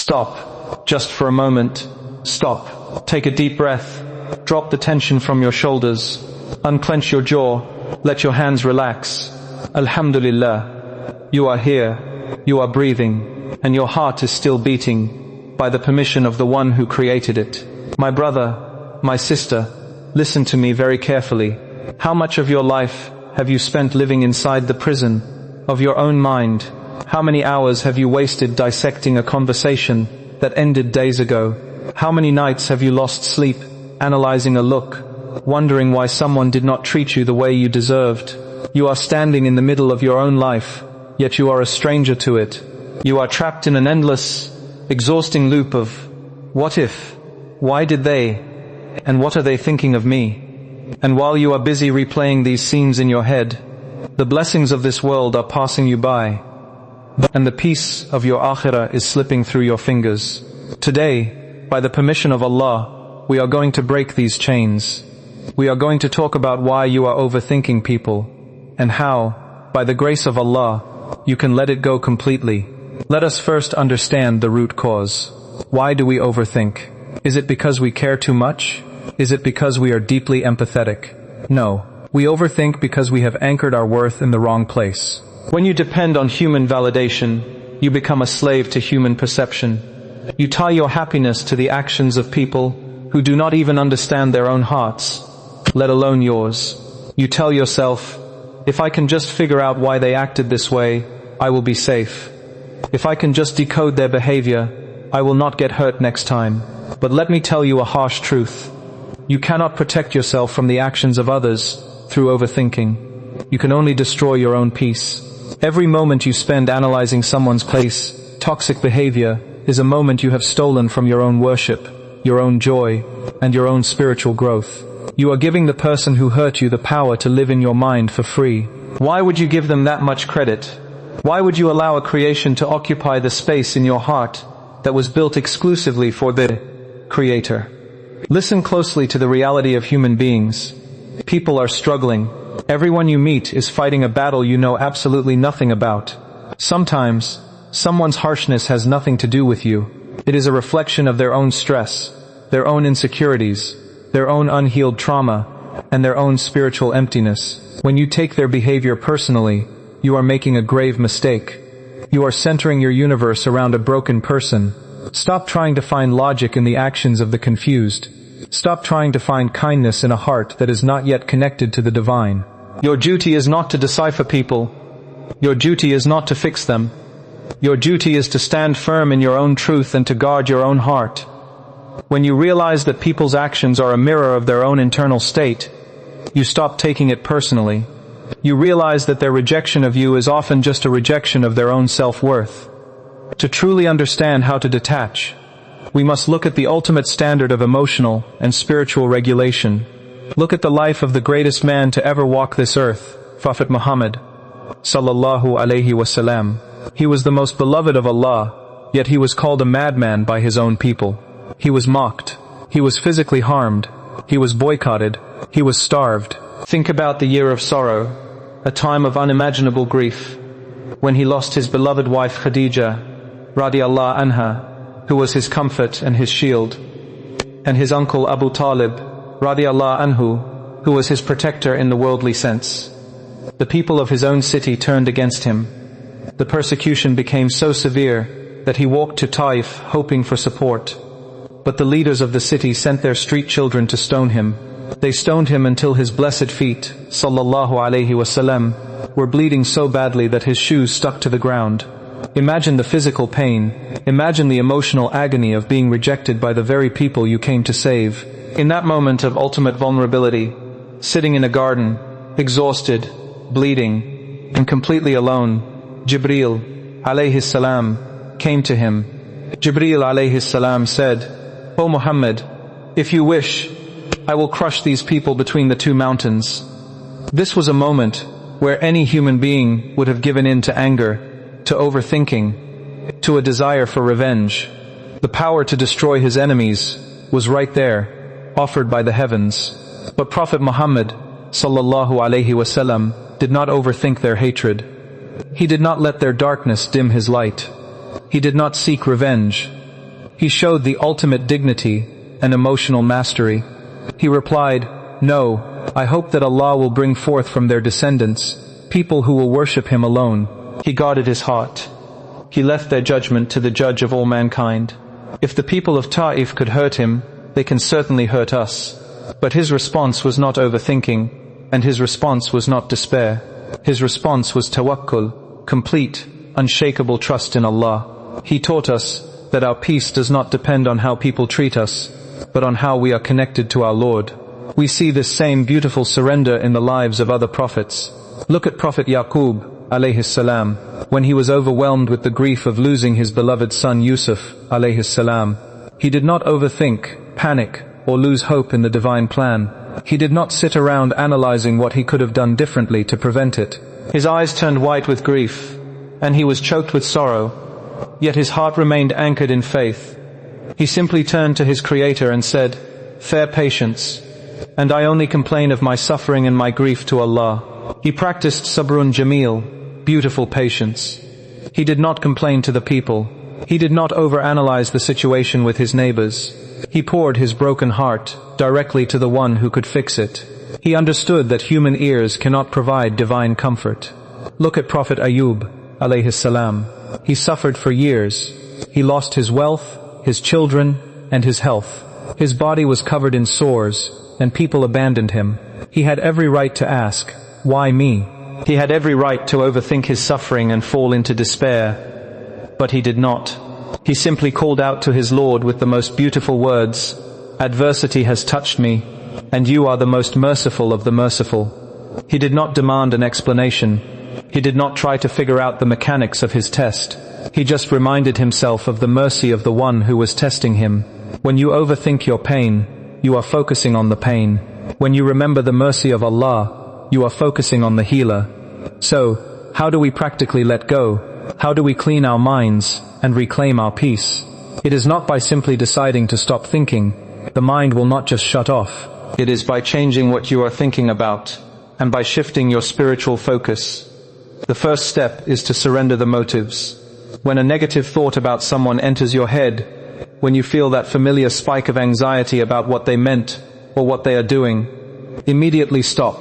Stop. Just for a moment. Stop. Take a deep breath. Drop the tension from your shoulders. Unclench your jaw. Let your hands relax. Alhamdulillah. You are here. You are breathing. And your heart is still beating by the permission of the one who created it. My brother, my sister, listen to me very carefully. How much of your life have you spent living inside the prison of your own mind? How many hours have you wasted dissecting a conversation that ended days ago? How many nights have you lost sleep, analyzing a look, wondering why someone did not treat you the way you deserved? You are standing in the middle of your own life, yet you are a stranger to it. You are trapped in an endless, exhausting loop of, what if? Why did they? And what are they thinking of me? And while you are busy replaying these scenes in your head, the blessings of this world are passing you by, and the peace of your akhirah is slipping through your fingers. Today, by the permission of Allah, we are going to break these chains. We are going to talk about why you are overthinking people, and how, by the grace of Allah, you can let it go completely. Let us first understand the root cause. Why do we overthink? Is it because we care too much? Is it because we are deeply empathetic? No. We overthink because we have anchored our worth in the wrong place. When you depend on human validation, you become a slave to human perception. You tie your happiness to the actions of people who do not even understand their own hearts, let alone yours. You tell yourself, if I can just figure out why they acted this way, I will be safe. If I can just decode their behavior, I will not get hurt next time. But let me tell you a harsh truth. You cannot protect yourself from the actions of others through overthinking. You can only destroy your own peace. Every moment you spend analyzing someone's toxic behavior is a moment you have stolen from your own worship, your own joy, and your own spiritual growth. You are giving the person who hurt you the power to live in your mind for free. Why would you give them that much credit? Why would you allow a creation to occupy the space in your heart that was built exclusively for the Creator? Listen closely to the reality of human beings. People are struggling. Everyone you meet is fighting a battle you know absolutely nothing about. Sometimes, someone's harshness has nothing to do with you. It is a reflection of their own stress, their own insecurities, their own unhealed trauma, and their own spiritual emptiness. When you take their behavior personally, you are making a grave mistake. You are centering your universe around a broken person. Stop trying to find logic in the actions of the confused. Stop trying to find kindness in a heart that is not yet connected to the divine. Your duty is not to decipher people. Your duty is not to fix them. Your duty is to stand firm in your own truth and to guard your own heart. When you realize that people's actions are a mirror of their own internal state, you stop taking it personally. You realize that their rejection of you is often just a rejection of their own self-worth. To truly understand how to detach, we must look at the ultimate standard of emotional and spiritual regulation. Look at the life of the greatest man to ever walk this earth, Prophet Muhammad, sallallahu alaihi wasallam. He was the most beloved of Allah, yet he was called a madman by his own people. He was mocked. He was physically harmed. He was boycotted. He was starved. Think about the year of sorrow, a time of unimaginable grief, when he lost his beloved wife Khadija, radiallahu anha, who was his comfort and his shield, and his uncle Abu Talib, radiallahu anhu, who was his protector in the worldly sense. The people of his own city turned against him. The persecution became so severe that he walked to Taif hoping for support. But the leaders of the city sent their street children to stone him. They stoned him until his blessed feet, sallallahu alaihi wasallam, were bleeding so badly that his shoes stuck to the ground. Imagine the physical pain. Imagine the emotional agony of being rejected by the very people you came to save. In that moment of ultimate vulnerability, sitting in a garden, exhausted, bleeding, and completely alone, Jibreel alayhi salam came to him. Jibreel alayhi salam said, "O Muhammad, if you wish, I will crush these people between the two mountains." This was a moment where any human being would have given in to anger, to overthinking, to a desire for revenge. The power to destroy his enemies was right there, offered by the heavens. But Prophet Muhammad, sallallahu alaihi wasallam, did not overthink their hatred. He did not let their darkness dim his light. He did not seek revenge. He showed the ultimate dignity and emotional mastery. He replied, "No, I hope that Allah will bring forth from their descendants people who will worship Him alone." He guarded his heart. He left their judgment to the judge of all mankind. If the people of Ta'if could hurt him, they can certainly hurt us. But his response was not overthinking, and his response was not despair. His response was tawakkul, complete, unshakable trust in Allah. He taught us that our peace does not depend on how people treat us, but on how we are connected to our Lord. We see this same beautiful surrender in the lives of other prophets. Look at Prophet Yaqub, alayhi salam, when he was overwhelmed with the grief of losing his beloved son Yusuf, alayhi salam. He did not overthink, panic, or lose hope in the divine plan. He did not sit around analyzing what he could have done differently to prevent it. His eyes turned white with grief, and he was choked with sorrow, yet his heart remained anchored in faith. He simply turned to his Creator and said, "Fair patience, and I only complain of my suffering and my grief to Allah." He practiced sabrun jameel, beautiful patience. He did not complain to the people. He did not overanalyze the situation with his neighbors. He poured his broken heart directly to the one who could fix it. He understood that human ears cannot provide divine comfort. Look at Prophet Ayub, alayhi salam. He suffered for years. He lost his wealth, his children, and his health. His body was covered in sores, and people abandoned him. He had every right to ask, "Why me?" He had every right to overthink his suffering and fall into despair. But he did not. He simply called out to his Lord with the most beautiful words, "Adversity has touched me, and you are the most merciful of the merciful." He did not demand an explanation. He did not try to figure out the mechanics of his test. He just reminded himself of the mercy of the one who was testing him. When you overthink your pain, you are focusing on the pain. When you remember the mercy of Allah, you are focusing on the healer. So, how do we practically let go? How do we clean our minds and reclaim our peace? It is not by simply deciding to stop thinking. The mind will not just shut off. It is by changing what you are thinking about, and by shifting your spiritual focus. The first step is to surrender the motives. When a negative thought about someone enters your head, when you feel that familiar spike of anxiety about what they meant or what they are doing, immediately stop.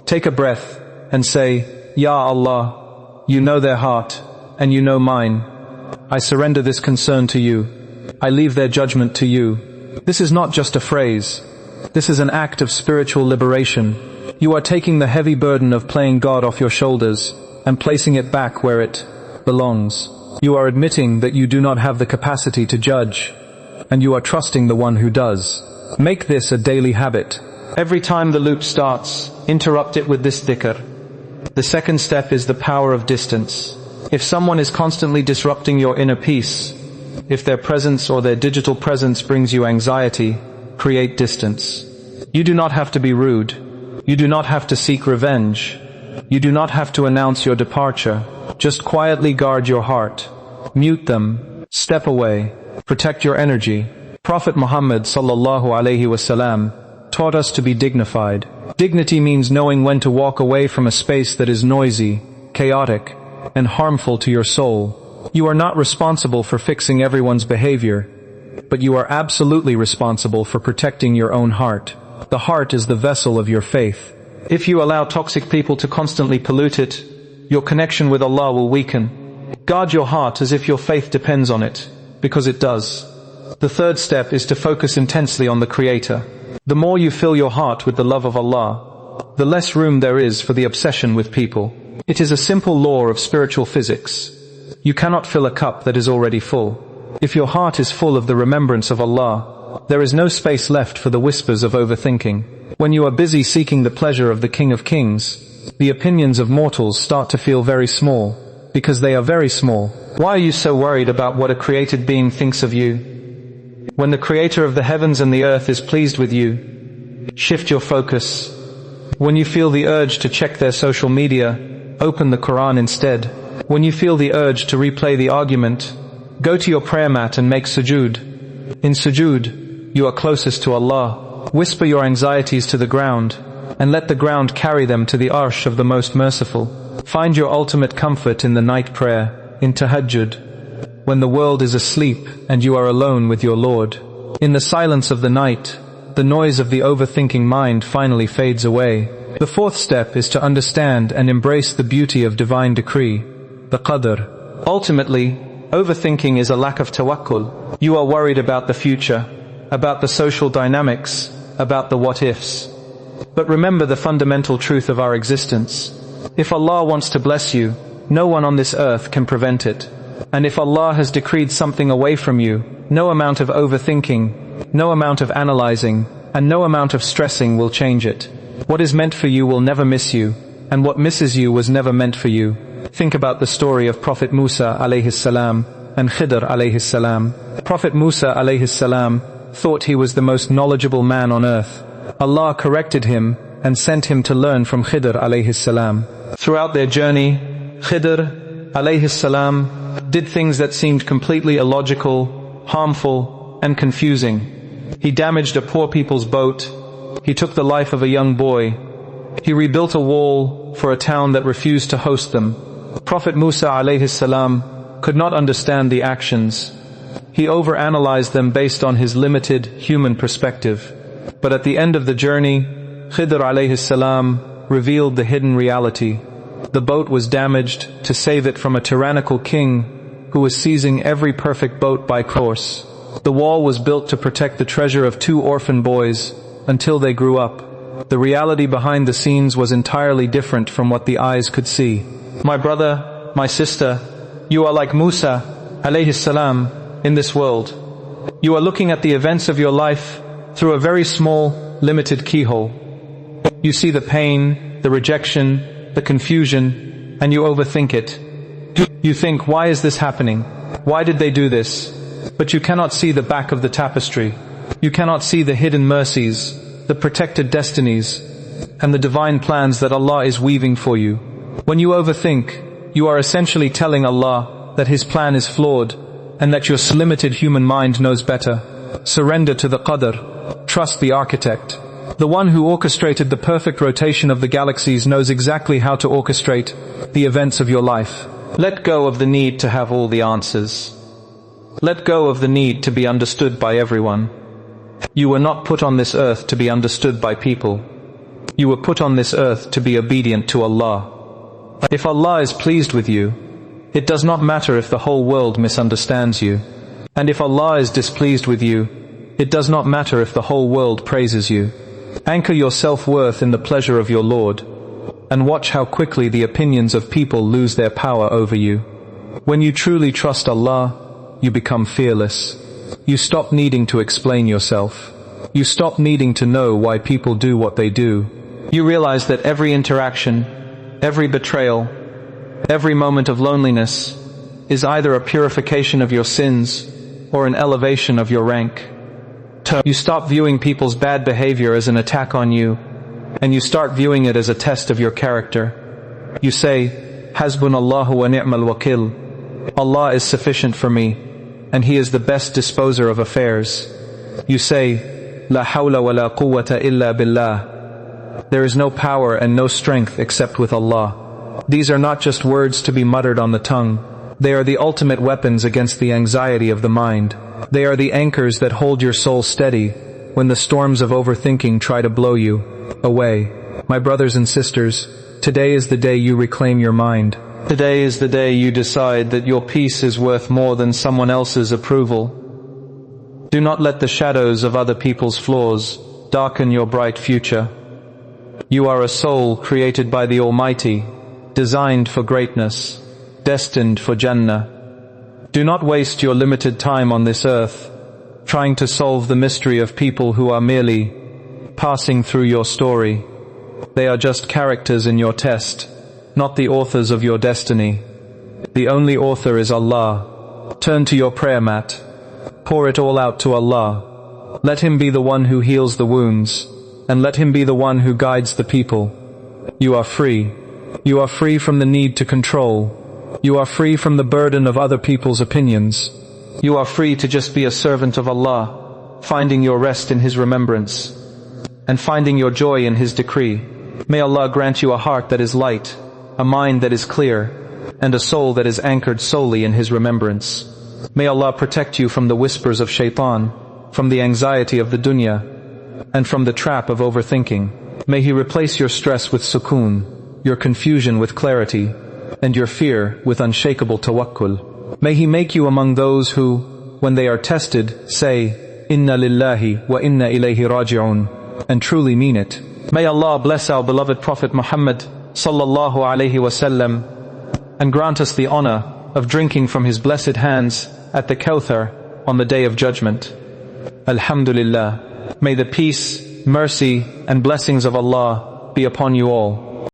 Take a breath and say, "Ya Allah, you know their heart, and you know mine. I surrender this concern to you. I leave their judgment to you." This is not just a phrase. This is an act of spiritual liberation. You are taking the heavy burden of playing God off your shoulders and placing it back where it belongs. You are admitting that you do not have the capacity to judge, and you are trusting the one who does. Make this a daily habit. Every time the loop starts, interrupt it with this dhikr. The second step is the power of distance. If someone is constantly disrupting your inner peace, if their presence or their digital presence brings you anxiety, create distance. You do not have to be rude. You do not have to seek revenge. You do not have to announce your departure. Just quietly guard your heart. Mute them. Step away. Protect your energy. Prophet Muhammad sallallahu alaihi wasallam taught us to be dignified. Dignity means knowing when to walk away from a space that is noisy, chaotic, and harmful to your soul. You are not responsible for fixing everyone's behavior, but you are absolutely responsible for protecting your own heart. The heart is the vessel of your faith. If you allow toxic people to constantly pollute it, your connection with Allah will weaken. Guard your heart as if your faith depends on it, because it does. The third step is to focus intensely on the Creator. The more you fill your heart with the love of Allah, the less room there is for the obsession with people. It is a simple law of spiritual physics. You cannot fill a cup that is already full. If your heart is full of the remembrance of Allah, there is no space left for the whispers of overthinking. When you are busy seeking the pleasure of the King of Kings, the opinions of mortals start to feel very small, because they are very small. Why are you so worried about what a created being thinks of you? When the Creator of the heavens and the earth is pleased with you, shift your focus. When you feel the urge to check their social media, open the Quran instead. When you feel the urge to replay the argument, go to your prayer mat and make sujood. In sujood, you are closest to Allah. Whisper your anxieties to the ground, and let the ground carry them to the arsh of the Most Merciful. Find your ultimate comfort in the night prayer, in tahajjud. when the world is asleep and you are alone with your Lord. In the silence of the night, the noise of the overthinking mind finally fades away. The fourth step is to understand and embrace the beauty of divine decree, the qadr. Ultimately, overthinking is a lack of tawakkul. You are worried about the future, about the social dynamics, about the what-ifs. But remember the fundamental truth of our existence. If Allah wants to bless you, no one on this earth can prevent it. And if Allah has decreed something away from you, no amount of overthinking, no amount of analyzing, and no amount of stressing will change it. What is meant for you will never miss you, and what misses you was never meant for you. Think about the story of Prophet Musa alayhi salam and Khidr alayhi salam. Prophet Musa alayhi salam thought he was the most knowledgeable man on earth. Allah corrected him and sent him to learn from Khidr alayhi salam. Throughout their journey, Khidr alayhi salam did things that seemed completely illogical, harmful, and confusing. He damaged a poor people's boat. He took the life of a young boy. He rebuilt a wall for a town that refused to host them. Prophet Musa alayhi salam could not understand the actions. He overanalyzed them based on his limited human perspective. But at the end of the journey, Khidr alayhi salam revealed the hidden reality. The boat was damaged to save it from a tyrannical king who was seizing every perfect boat by force. The wall was built to protect the treasure of 2 orphan boys until they grew up. The reality behind the scenes was entirely different from what the eyes could see. My brother, my sister, you are like Musa alayhi salam in this world. You are looking at the events of your life through a very small, limited keyhole. You see the pain, the rejection, the confusion, and you overthink it. You think, why is this happening? Why did they do this? But you cannot see the back of the tapestry. You cannot see the hidden mercies, the protected destinies, and the divine plans that Allah is weaving for you. When you overthink, you are essentially telling Allah that His plan is flawed and that your limited human mind knows better. Surrender to the qadr. Trust the architect. The one who orchestrated the perfect rotation of the galaxies knows exactly how to orchestrate the events of your life. Let go of the need to have all the answers. Let go of the need to be understood by everyone. You were not put on this earth to be understood by people. You were put on this earth to be obedient to Allah. If Allah is pleased with you, it does not matter if the whole world misunderstands you. And if Allah is displeased with you, it does not matter if the whole world praises you. Anchor your self-worth in the pleasure of your Lord, and watch how quickly the opinions of people lose their power over you. When you truly trust Allah, you become fearless. You stop needing to explain yourself. You stop needing to know why people do what they do. You realize that every interaction, every betrayal, every moment of loneliness is either a purification of your sins or an elevation of your rank. You stop viewing people's bad behavior as an attack on you, and you start viewing it as a test of your character. You say, Hasbunallahu wa ni'mal wakil. Allah is sufficient for me, and He is the best disposer of affairs. You say, La hawla wa la quwwata illa billah. There is no power and no strength except with Allah. These are not just words to be muttered on the tongue. They are the ultimate weapons against the anxiety of the mind. They are the anchors that hold your soul steady when the storms of overthinking try to blow you away. My brothers and sisters, today is the day you reclaim your mind. Today is the day you decide that your peace is worth more than someone else's approval. Do not let the shadows of other people's flaws darken your bright future. You are a soul created by the Almighty, designed for greatness, destined for Jannah. Do not waste your limited time on this earth trying to solve the mystery of people who are merely passing through your story. They are just characters in your test, not the authors of your destiny. The only author is Allah. Turn to your prayer mat. Pour it all out to Allah. Let Him be the one who heals the wounds, and let Him be the one who guides the people. You are free. You are free from the need to control. You are free from the burden of other people's opinions. You are free to just be a servant of Allah, finding your rest in His remembrance, and finding your joy in His decree. May Allah grant you a heart that is light, a mind that is clear, and a soul that is anchored solely in His remembrance. May Allah protect you from the whispers of shaitan, from the anxiety of the dunya, and from the trap of overthinking. May He replace your stress with sukoon, your confusion with clarity, and your fear with unshakable tawakkul. May He make you among those who, when they are tested, say, Inna lillahi wa inna ilayhi raji'un, and truly mean it. May Allah bless our beloved Prophet Muhammad sallallahu alaihi wasallam, and grant us the honor of drinking from his blessed hands at the Kawthar on the Day of Judgment. Alhamdulillah. May the peace, mercy, and blessings of Allah be upon you all.